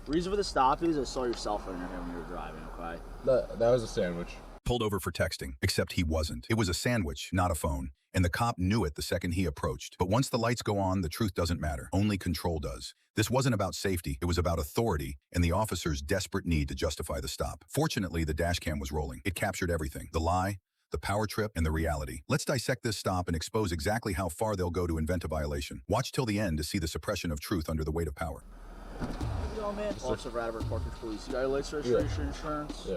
Reason for the stop is I saw your cell phone in your hand when you were driving, okay? That was a sandwich. Pulled over for texting, except he wasn't. It was a sandwich, not a phone. And the cop knew it the second he approached. But once the lights go on, the truth doesn't matter. Only control does. This wasn't about safety. It was about authority and the officer's desperate need to justify the stop. Fortunately, the dash cam was rolling. It captured everything. The lie, the power trip, and the reality. Let's dissect this stop and expose exactly how far they'll go to invent a violation. Watch till the end to see the suppression of truth under the weight of power. Yo, man. Officer Radford, Parkers Police. You got your license, registration, insurance? Yeah.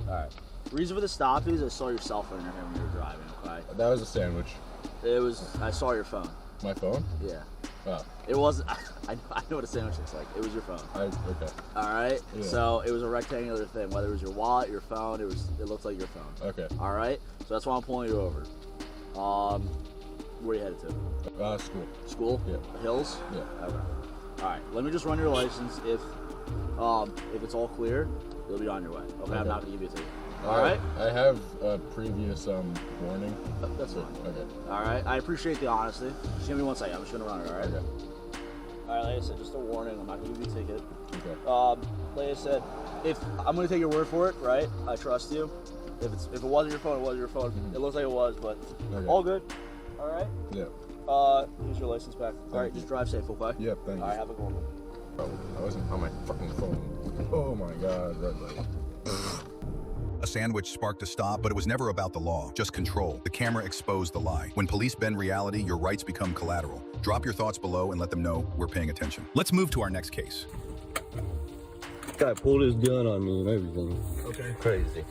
All right. Reason for the stop is I saw your cell phone in your hand when you were driving, okay? That was a sandwich. I saw your phone. My phone? Yeah. Oh. It was, I know what a sandwich looks like. It was your phone. Okay. All right? Yeah. So it was a rectangular thing. Whether it was your wallet, your phone, it looked like your phone. Okay. All right? So that's why I'm pulling you over. Where are you headed to? School. School? Yeah. Hills? Yeah. Okay. All right. Let me just run your license. If it's all clear, you'll be on your way. Okay? I'm not going to give you a ticket. All right? I have a previous warning. That's fine. Okay. All right. I appreciate the honesty. Just give me 1 second. I'm just going to run it, all right? Okay. All right, like I said, just a warning. I'm not going to give you a ticket. Okay. Like I said, if I'm going to take your word for it, right? I trust you. If it wasn't your phone, it wasn't your phone. It looks like it was, but all good. All right? Yeah. Here's your license back. All right, just drive safe, okay? Yep, thank you. All right, have a good one. Oh, I wasn't on my fucking phone. Oh my god, red light. A sandwich sparked a stop, but it was never about the law, just control. The camera exposed the lie. When police bend reality, your rights become collateral. Drop your thoughts below and let them know we're paying attention. Let's move to our next case. Guy pulled his gun on me and everything. Okay. Crazy.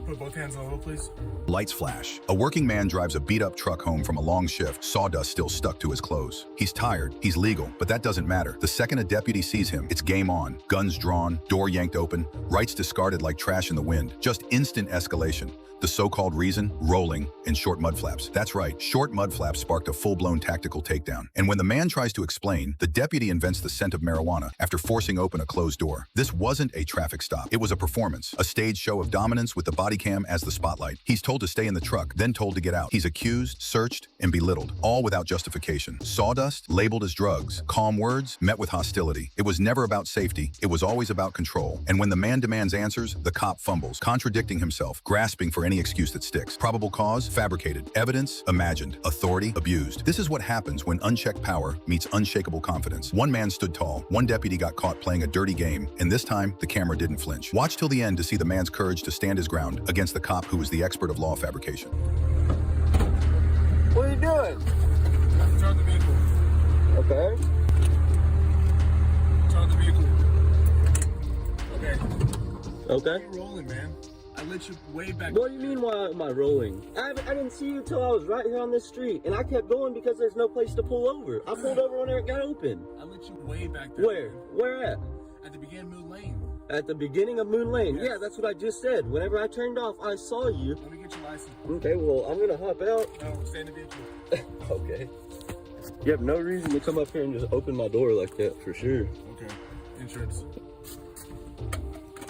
Put both hands on the hood, please. Lights flash. A working man drives a beat-up truck home from a long shift, sawdust still stuck to his clothes. He's tired, he's legal, but that doesn't matter. The second a deputy sees him, it's game on. Guns drawn, door yanked open, rights discarded like trash in the wind. Just instant escalation. The so-called reason? Rolling in short mud flaps. That's right, short mud flaps sparked a full-blown tactical takedown. And when the man tries to explain, the deputy invents the scent of marijuana after forcing open a closed door. This wasn't a traffic stop. It was a performance, a stage show of dominance with the body cam as the spotlight. He's told to stay in the truck, then told to get out. He's accused, searched, and belittled, all without justification. Sawdust, labeled as drugs. Calm words, met with hostility. It was never about safety. It was always about control. And when the man demands answers, the cop fumbles, contradicting himself, grasping for any excuse that sticks. Probable cause? Fabricated. Evidence? Imagined. Authority? Abused. This is what happens when unchecked power meets unshakable confidence. One man stood tall. One deputy got caught playing a dirty game. And this time, the camera didn't flinch. Watch till the end to see the man's courage to stand his ground against the cop who was the expert of law fabrication. What are you doing? Turn the vehicle. Okay. Turn the vehicle. Okay. Okay. You're rolling, man. I let you way back. What do you mean why am I rolling? I didn't see you till I was right here on this street, and I kept going because there's no place to pull over. I pulled over when it got open. I let you way back there. Where? Man. Where at? At the beginning of Moon Lane. At the beginning of Moon Lane. Yes. Yeah, that's what I just said. Whenever I turned off, I saw you. Let me get your license. Okay, well, I'm gonna hop out. No, stay in the vehicle. Okay. You have no reason to come up here and just open my door like that, for sure. Okay. Insurance.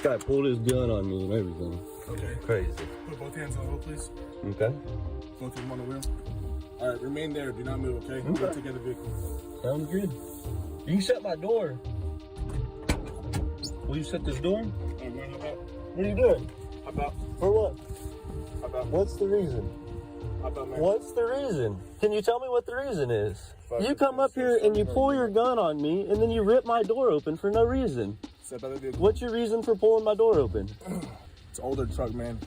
Guy pulled his gun on me and everything. Okay. Crazy. Put both hands on the hood, please. Okay. Both of them on the wheel. All right, remain there. Do not move, okay? I'm going to take out the vehicle. Sounds good. You shut my door. Will you shut this door? What are you doing? About. For what? About. What's the reason? About, man. What's the reason? Can you tell me what the reason is? You come up here and you pull your gun on me and then you rip my door open for no reason. Step out of the vehicle. What's your reason for pulling my door open? It's an older truck, man.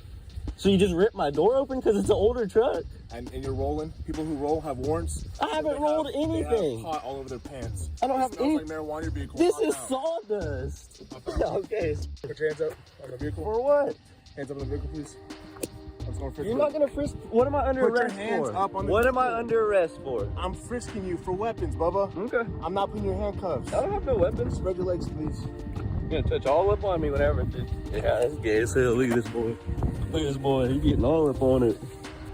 So you just rip my door open because it's an older truck? And you're rolling. People who roll have warrants. I haven't rolled anything. They have pot all over their pants. I don't have It smells any. like marijuana in your vehicle. This Hop is out. sawdust. Hop out. Okay. Put your hands up on the vehicle. For what? Hands up on the vehicle, please. I'm just going to frisk You're you. not gonna frisk. What am I under Put your arrest hands for? up on the What am I vehicle. under arrest for? I'm frisking you for weapons, Bubba. Okay. I'm not putting your handcuffs. I don't have no weapons. Spread your legs, please. You're gonna touch all up on me whenever. Yeah, that's gay as hell. Look at this boy. Look at this boy. He's getting all up on it.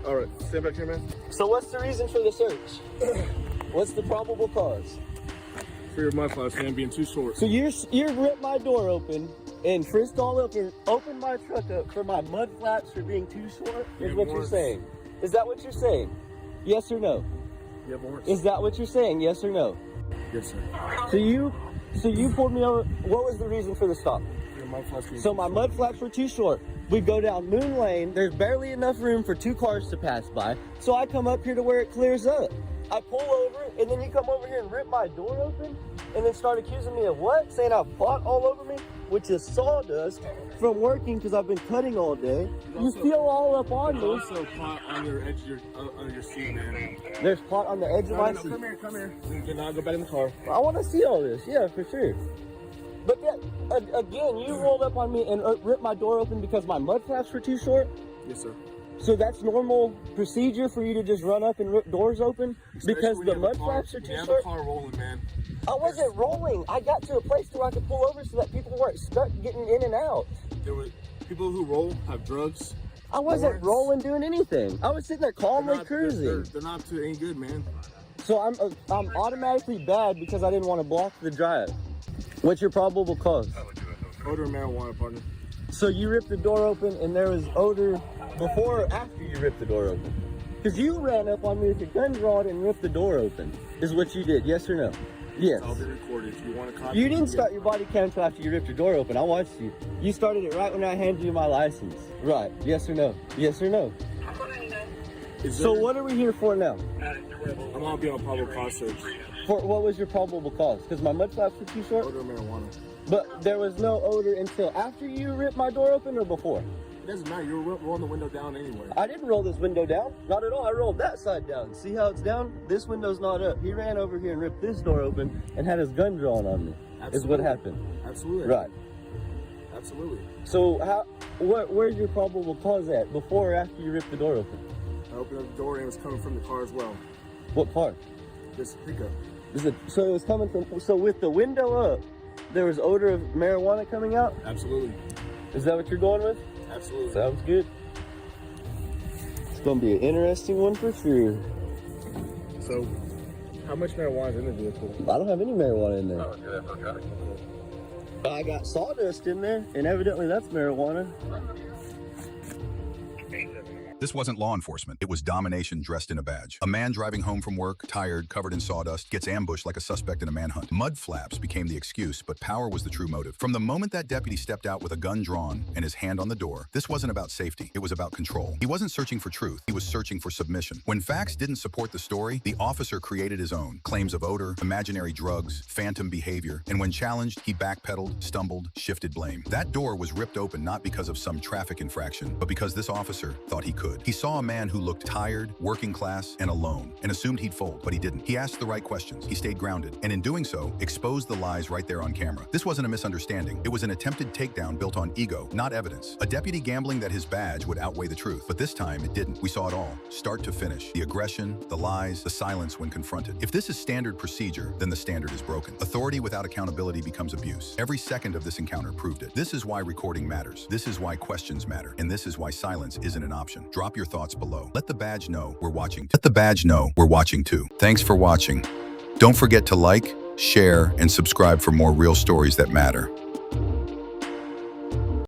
All right, stand back here, man. So what's the reason for the search? What's the probable cause? Fear of my class, man, being too short. So you ripped my door open and frisked all up and opened my truck up for my mud flaps for being too short? Is Yeah, what you're warrants. saying? Is that what you're saying? Yes or no? You have warrants? Is that what you're saying? Yes or no? Yes, sir. So you So you pulled me over. What was the reason for the stop? Your mud flaps were So my mud flaps were too short. We go down Moon Lane. There's barely enough room for 2 cars to pass by. So I come up here to where it clears up. I pull over, and then you come over here and rip my door open, and then start accusing me of what? Saying I have pot all over me, which is sawdust from working because I've been cutting all day. You feel all up on me. There's also pot on your edge of your seat, man. There's pot on the edge of my seat. Come here. You cannot go back in the car. I want to see all this, yeah, for sure. But again, you rolled up on me and ripped my door open because my mud flaps were too short. Yes, sir. So that's normal procedure for you to just run up and rip doors open because the mud flaps are too short? You have a car rolling, man. I wasn't rolling. I got to a place where I could pull over so that people weren't stuck getting in and out. There were people who roll, have drugs. I wasn't rolling doing anything. I was sitting there calmly cruising. They're not to any good, man. So I'm automatically bad because I didn't want to block the drive. What's your probable cause? Odor of marijuana, partner. So you ripped the door open and there was odor before or after you ripped the door open? Because you ran up on me with your gun drawn and ripped the door open, is what you did, yes or no? Yes. I'll be recorded. If you want to copy. You didn't start your body cam until after you ripped your door open. I watched you. You started it right when I handed you my license. Right, yes or no? Yes or no? So what are we here for now? I'm gonna be on probable cause search. For what was your probable cause? Because my mud flaps were too short? Odor of marijuana. But there was no odor until after you ripped my door open or before? It doesn't matter. You were rolling the window down anyway. I didn't roll this window down. Not at all. I rolled that side down. See how it's down? This window's not up. He ran over here and ripped this door open and had his gun drawn on me. Absolutely. Is what happened. Absolutely. Right. Absolutely. So where's your probable cause at? Before or after you ripped the door open? I opened up the door and it was coming from the car as well. What car? This pickup. So it was coming from, so with the window up, there was odor of marijuana coming out? Absolutely. Is that what you're going with? Absolutely. Sounds good. It's gonna be an interesting one for sure. So, how much marijuana is in the vehicle? I don't have any marijuana in there. Oh, okay. I got sawdust in there, and evidently that's marijuana. This wasn't law enforcement. It was domination dressed in a badge. A man driving home from work, tired, covered in sawdust, gets ambushed like a suspect in a manhunt. Mud flaps became the excuse, but power was the true motive. From the moment that deputy stepped out with a gun drawn and his hand on the door, this wasn't about safety. It was about control. He wasn't searching for truth. He was searching for submission. When facts didn't support the story, the officer created his own. Claims of odor, imaginary drugs, phantom behavior, and when challenged, he backpedaled, stumbled, shifted blame. That door was ripped open not because of some traffic infraction, but because this officer thought he could. He saw a man who looked tired, working class, and alone, and assumed he'd fold, but he didn't. He asked the right questions. He stayed grounded, and in doing so, exposed the lies right there on camera. This wasn't a misunderstanding. It was an attempted takedown built on ego, not evidence. A deputy gambling that his badge would outweigh the truth, but this time it didn't. We saw it all, start to finish. The aggression, the lies, the silence when confronted. If this is standard procedure, then the standard is broken. Authority without accountability becomes abuse. Every second of this encounter proved it. This is why recording matters. This is why questions matter. And this is why silence isn't an option. Drop your thoughts below. Let the badge know we're watching. Let the badge know we're watching too. Thanks for watching. Don't forget to like, share, and subscribe for more real stories that matter.